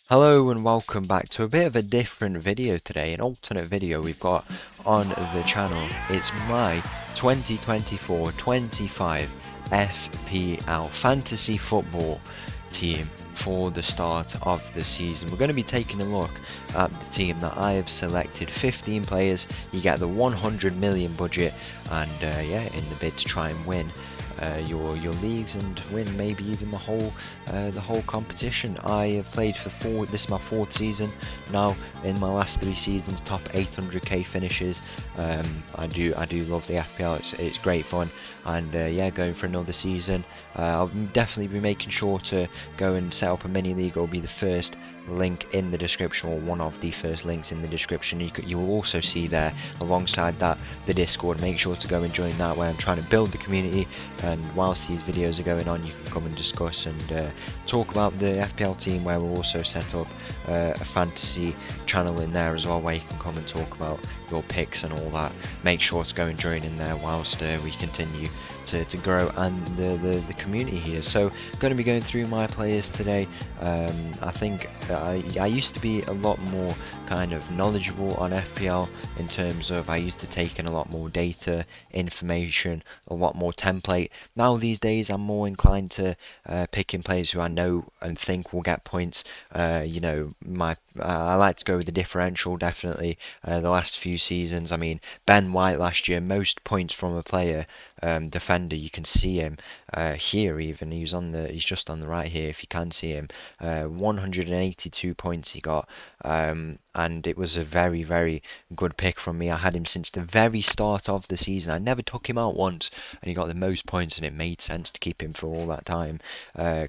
Hello and welcome back to a bit of a different video today, an alternate video we've got on the channel. It's my 2024-25 FPL Fantasy Football team for the start of the season. We're going to be taking a look at the team that I have selected. 15 players, you get the 100 million budget, and yeah, in the bid to try and win your leagues and win maybe even the whole competition. I have played for this is my fourth season now. In my last three seasons, top 800k finishes. I do love the FPL. It's great fun, and yeah, going for another season. I'll definitely be making sure to go and set up a mini league. It'll be the first link in the description, or one of the first links in the description. You will also see there alongside that the Discord. Make sure to go and join that, where I'm trying to build the community, and whilst these videos are going on you can come and discuss and talk about the FPL team, where we'll also set up a fantasy channel in there as well, where you can come and talk about your picks and all that. Make sure to go and join in there whilst we continue to grow and the community here. So going to be going through my players today. I think I used to be a lot more kind of knowledgeable on FPL, in terms of I used to take in a lot more data, information, a lot more template. Now these days I'm more inclined to picking players who I know and think will get points. You know, I like to go with the differential, definitely. The last few seasons, I mean, Ben White last year, most points from a player, defender. You can see him here even. He's just on the right here if you can see him. 182 points he got, and it was a very, very good pick from me. I had him since the very start of the season. I never took him out once, and he got the most points, and it made sense to keep him for all that time.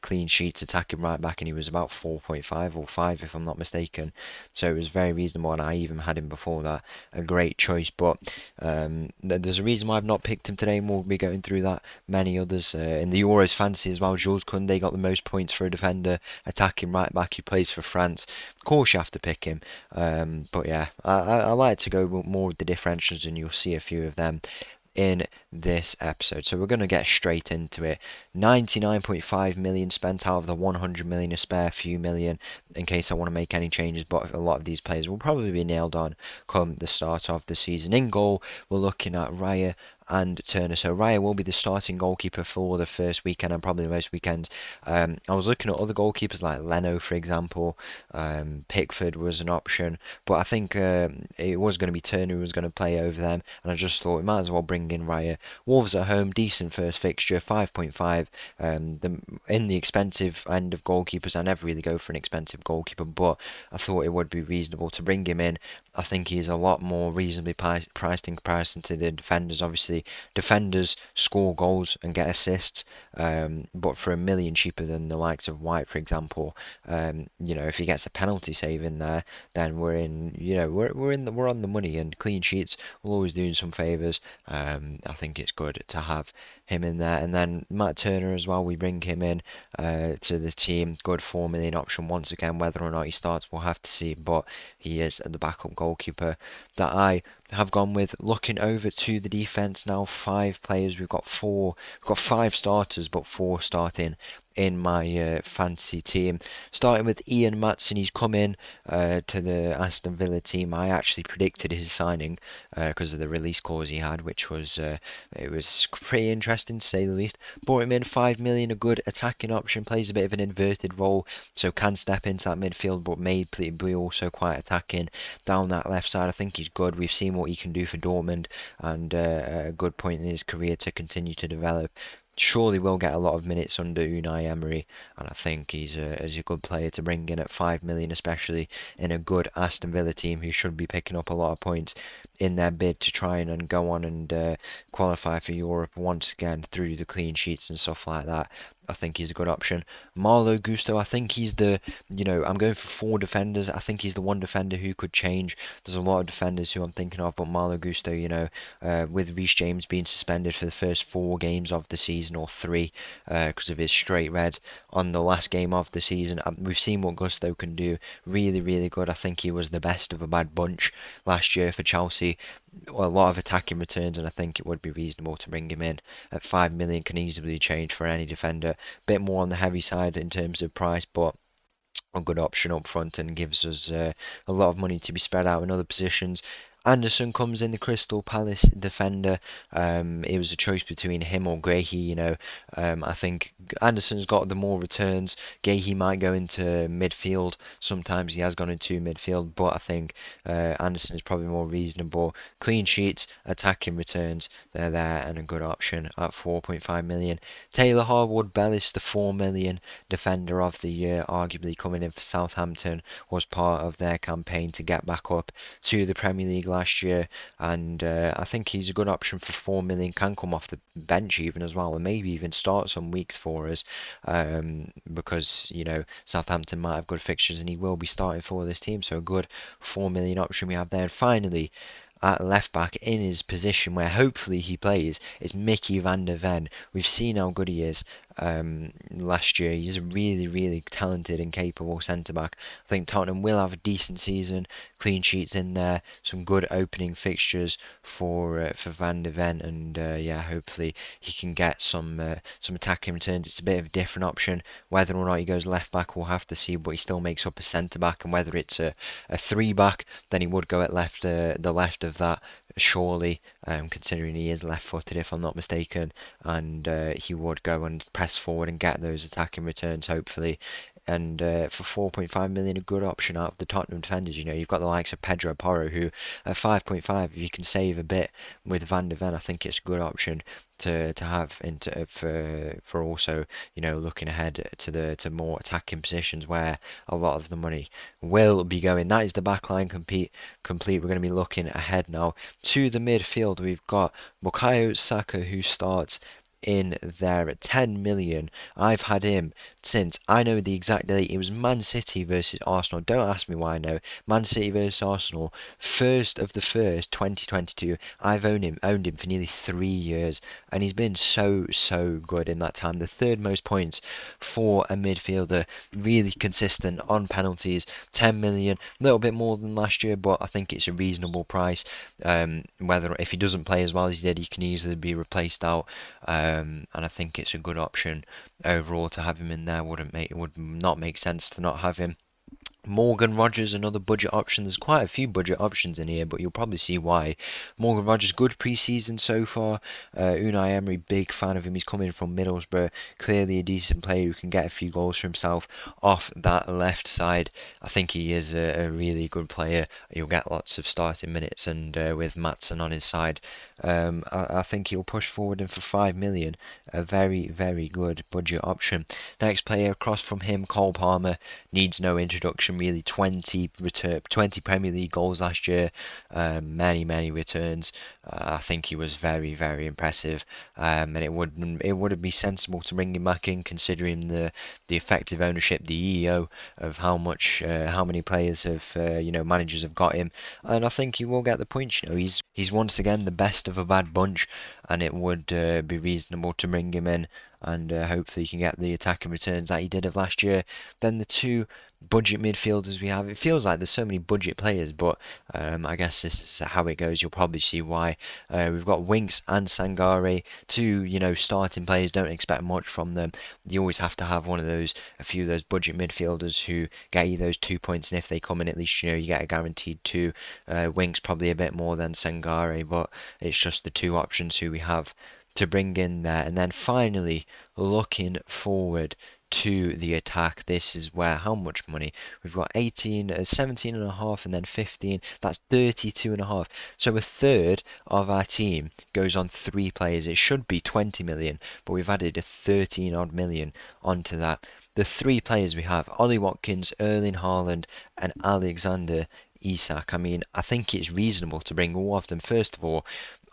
Clean sheets, attacking right back, and he was about 4.5 or 5 if I'm not mistaken. So it was very reasonable, and I even had him before that. A great choice, but there's a reason why I've not picked him today, and we'll be going through that. Many others in the Euros fantasy as well. Jules Koundé got the most points for a defender, attacking right back who plays for France. Of course you have to pick him, but yeah, I like to go more with the differentials, and you'll see a few of them in this episode. So we're going to get straight into it. 99.5 million spent out of the 100 million, a spare few million in case I want to make any changes, but a lot of these players will probably be nailed on come the start of the season. In goal, we're looking at Raya and Turner. So Raya will be the starting goalkeeper for the first weekend, and probably most weekends. I was looking at other goalkeepers like Leno, for example. Pickford was an option, but I think it was going to be Turner who was going to play over them, and I just thought we might as well bring in Raya. Wolves at home, decent first fixture, 5.5. In the expensive end of goalkeepers, I never really go for an expensive goalkeeper, but I thought it would be reasonable to bring him in. I think he's a lot more reasonably priced in comparison to the defenders. Obviously, defenders score goals and get assists, but for a million cheaper than the likes of White, for example. You know, if he gets a penalty save in there, then we're in. You know, we're on the money, and clean sheets will always do some favours. I think it's good to have him in there, and then Matt Turner as well. We bring him in to the team. Good 4 million option once again. Whether or not he starts, we'll have to see. But he is the backup goalkeeper that I have gone with. Looking over to the defense now, 5 players. We've got 5 starters, but 4 starting in my fantasy team. Starting with Ian Matson, he's come in to the Aston Villa team. I actually predicted his signing because of the release clause he had, which was it was pretty interesting to say the least. Brought him in 5 million, a good attacking option. Plays a bit of an inverted role, so can step into that midfield, but may be also quite attacking down that left side. I think he's good. We've seen what he can do for Dortmund, and a good point in his career to continue to develop. Surely will get a lot of minutes under Unai Emery, and I think he's a good player to bring in at 5 million, especially in a good Aston Villa team who should be picking up a lot of points in their bid to try and go on and qualify for Europe once again through the clean sheets and stuff like that. I think he's a good option. Marlo Gusto, I think he's I'm going for 4 defenders. I think he's the one defender who could change. There's a lot of defenders who I'm thinking of, but Marlo Gusto, with Reece James being suspended for the first 4 games of the season, or 3, because of his straight red on the last game of the season. We've seen what Gusto can do. Really, really good. I think he was the best of a bad bunch last year for Chelsea. A lot of attacking returns, and I think it would be reasonable to bring him in at 5 million. Can easily change for any defender. Bit more on the heavy side in terms of price, but a good option up front and gives us a lot of money to be spread out in other positions. Anderson comes in, the Crystal Palace defender. It was a choice between him or Guehi. I think Anderson's got the more returns. Guehi might go into midfield. Sometimes he has gone into midfield, but I think Anderson is probably more reasonable. Clean sheets, attacking returns, they're there and a good option at 4.5 million. Taylor Harwood Bellis, the 4 million defender of the year, arguably coming in for Southampton, was part of their campaign to get back up to the Premier League last year, and I think he's a good option for 4 million. Can come off the bench even as well, and maybe even start some weeks for us, because Southampton might have good fixtures, and he will be starting for this team. So a good 4 million option we have there. And finally, at left back in his position where hopefully he plays is Mickey van der Ven. We've seen how good he is last year. He's a really, really talented and capable centre back. I think Tottenham will have a decent season, clean sheets in there, some good opening fixtures for Van der Ven, and yeah, hopefully he can get some attacking returns. It's a bit of a different option. Whether or not he goes left back, we'll have to see, but he still makes up a centre back, and whether it's a three back, then he would go at the left of that, surely, considering he is left-footed if I'm not mistaken, and he would go and press forward and get those attacking returns hopefully. And for 4.5 million, a good option out of the Tottenham defenders. You've got the likes of Pedro Porro, who at 5.5, if you can save a bit with Van der Ven, I think it's a good option to have into for also looking ahead to more attacking positions where a lot of the money will be going. That is the backline complete. We're going to be looking ahead now to the midfield. We've got Bukayo Saka, who starts in there at 10 million. I've had him since I know the exact date. It was Man City versus Arsenal. Don't ask me why I know. Man City versus Arsenal, 1st of the 1st, 2022. I've owned him for nearly 3 years, and he's been so good in that time. The third most points for a midfielder, really consistent on penalties. 10 million, a little bit more than last year, but I think it's a reasonable price. Whether if he doesn't play as well as he did, he can easily be replaced out. And I think it's a good option overall to have him in there. It would not make sense to not have him. Morgan Rogers, another budget option. There's quite a few budget options in here, but you'll probably see why. Morgan Rogers, good pre-season so far. Unai Emery, big fan of him. He's coming from Middlesbrough. Clearly a decent player who can get a few goals for himself off that left side. I think he is a really good player. He'll get lots of starting minutes, and with Matson on his side, I think he'll push forward, and for 5 million, a very, very good budget option. Next player across from him, Cole Palmer, needs no introduction really. 20 Premier League goals last year, many returns. I think he was very, very impressive, and it would be sensible to bring him back in, considering the effective ownership, the EO of how many players have managers have got him, and I think he will get the points. He's once again the best of a bad bunch, and it would be reasonable to bring him in, and hopefully he can get the attacking returns that he did of last year. Then the two budget midfielders we have. It feels like there's so many budget players, but I guess this is how it goes. You'll probably see why. We've got Winks and Sangare, two starting players. Don't expect much from them. You always have to have a few of those budget midfielders who get you those 2 points, and if they come in, at least you get a guaranteed two. Winks probably a bit more than Sangare, but it's just the two options who we have to bring in there. And then finally, looking forward to the attack, this is where how much money we've got: 17 and a half, and then 15. That's 32 and a half. So a third of our team goes on three players. It should be 20 million, but we've added a 13 odd million onto that. The three players we have: Ollie Watkins, Erling Haaland, and Alexander Isak. I mean, I think it's reasonable to bring all of them. First of all,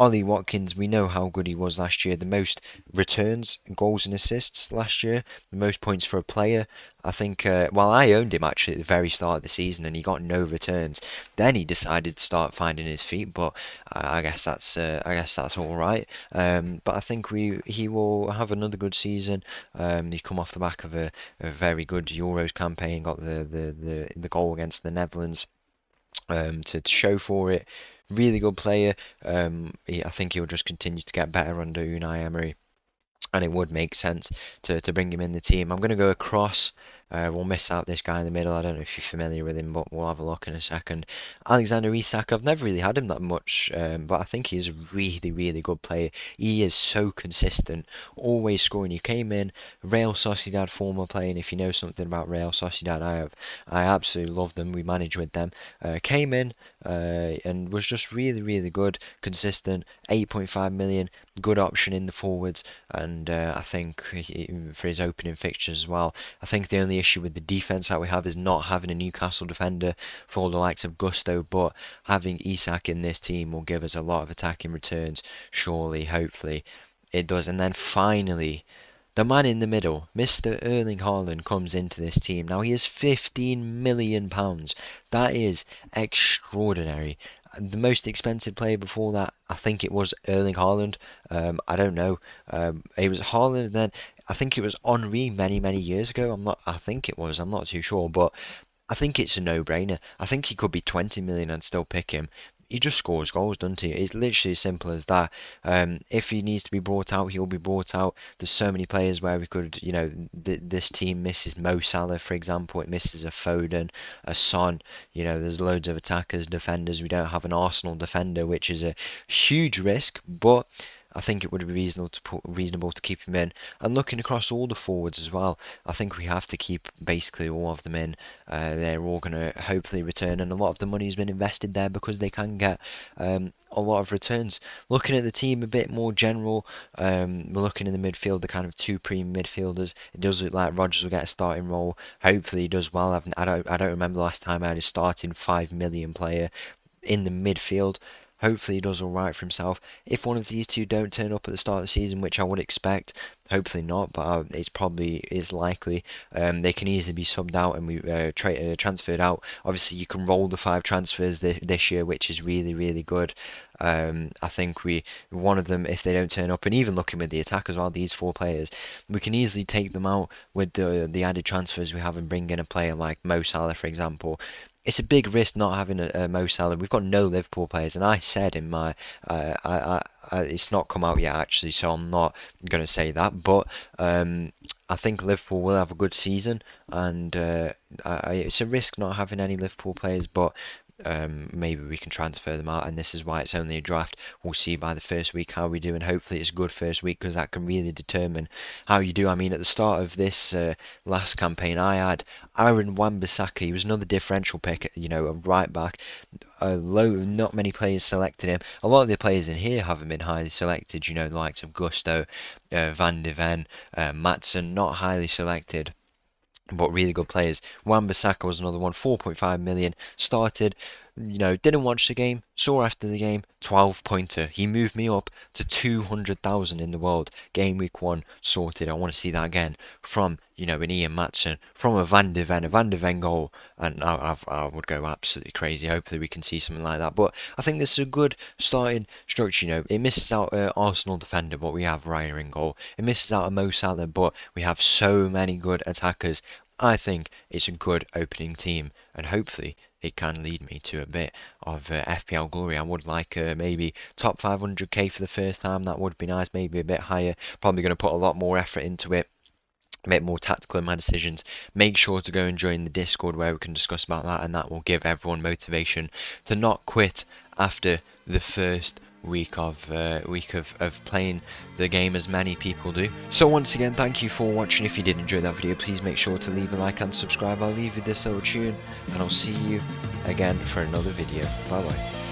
Ollie Watkins, we know how good he was last year. The most returns, goals and assists last year. The most points for a player. I think, well, I owned him actually at the very start of the season, and he got no returns. Then he decided to start finding his feet, but I guess that's all right. But I think he will have another good season. He come off the back of a very good Euros campaign, got the goal against the Netherlands, to show for it. Really good player. I think he'll just continue to get better under Unai Emery, and it would make sense to bring him in the team. I'm going to go across We'll miss out this guy in the middle. I don't know if you're familiar with him, but we'll have a look in a second. Alexander Isak, I've never really had him that much, but I think he's a really, really good player. He is so consistent, always scoring. He came in, Real Sociedad former player, and if you know something about Real Sociedad, I absolutely love them. We manage with them. Came in and was just really, really good, consistent. 8.5 million, good option in the forwards, and I think for his opening fixtures as well. I think the only issue with the defense that we have is not having a Newcastle defender for the likes of Gusto, but having Isak in this team will give us a lot of attacking returns, surely, hopefully. It does. And then finally, the man in the middle, Mr. Erling Haaland, comes into this team. Now he is £15 million. That is extraordinary. The most expensive player before that, I think it was Erling Haaland. I don't know. It was Haaland. Then I think it was Henri many many years ago. I'm not. I think it was. I'm not too sure, but I think it's a no-brainer. I think he could be 20 million and still pick him. He just scores goals, doesn't he? It's literally as simple as that. If he needs to be brought out, he'll be brought out. There's so many players where we could, this team misses Mo Salah, for example. It misses a Foden, a Son. There's loads of attackers, defenders. We don't have an Arsenal defender, which is a huge risk, but I think it would be reasonable to keep him in. And looking across all the forwards as well, I think we have to keep basically all of them in. They're all going to hopefully return, and a lot of the money has been invested there because they can get a lot of returns. Looking at the team a bit more general, we're looking in the midfield, the kind of two premium midfielders. It does look like Rodgers will get a starting role. Hopefully he does well. I don't remember the last time I had a starting 5 million player in the midfield. Hopefully he does alright for himself. If one of these two don't turn up at the start of the season, which I would expect, hopefully not, but it's probably is likely, they can easily be subbed out and we transferred out. Obviously you can roll the 5 transfers this year, which is really, really good. I think one of them, if they don't turn up, and even looking with the attack as well, these 4 players, we can easily take them out with the added transfers we have and bring in a player like Mo Salah, for example. It's a big risk not having a Mo Salah. We've got no Liverpool players, and I said in my, it's not come out yet actually, so I'm not going to say that. But I think Liverpool will have a good season, and it's a risk not having any Liverpool players, but maybe we can transfer them out, and this is why it's only a draft. We'll see by the first week how we do, and hopefully it's a good first week because that can really determine how you do. I mean, at the start of this last campaign, I had Aaron Wan-Bissaka. He was another differential pick, a right back. Not many players selected him. A lot of the players in here haven't been highly selected. The likes of Gusto, Van de Ven, Matson, not highly selected, but really good players. Wan-Bissaka was another one, 4.5 million, started, didn't watch the game, saw after the game, 12-pointer. He moved me up to 200,000 in the world. Game week 1, sorted. I want to see that again from, an Ian Matson, from a Van de Ven goal, and I would go absolutely crazy. Hopefully we can see something like that. But I think this is a good starting structure. It misses out Arsenal defender, but we have Raya in goal. It misses out a Mo Salah, but we have so many good attackers. I think it's a good opening team, and hopefully it can lead me to a bit of FPL glory. I would like maybe top 500k for the first time. That would be nice. Maybe a bit higher. Probably going to put a lot more effort into it. Make more tactical in my decisions. Make sure to go and join the Discord where we can discuss about that, and that will give everyone motivation to not quit after the first week of playing the game, as many people do. So once again, thank you for watching. If you did enjoy that video, please make sure to leave a like and subscribe. I'll leave you this little tune, and I'll see you again for another video. Bye bye.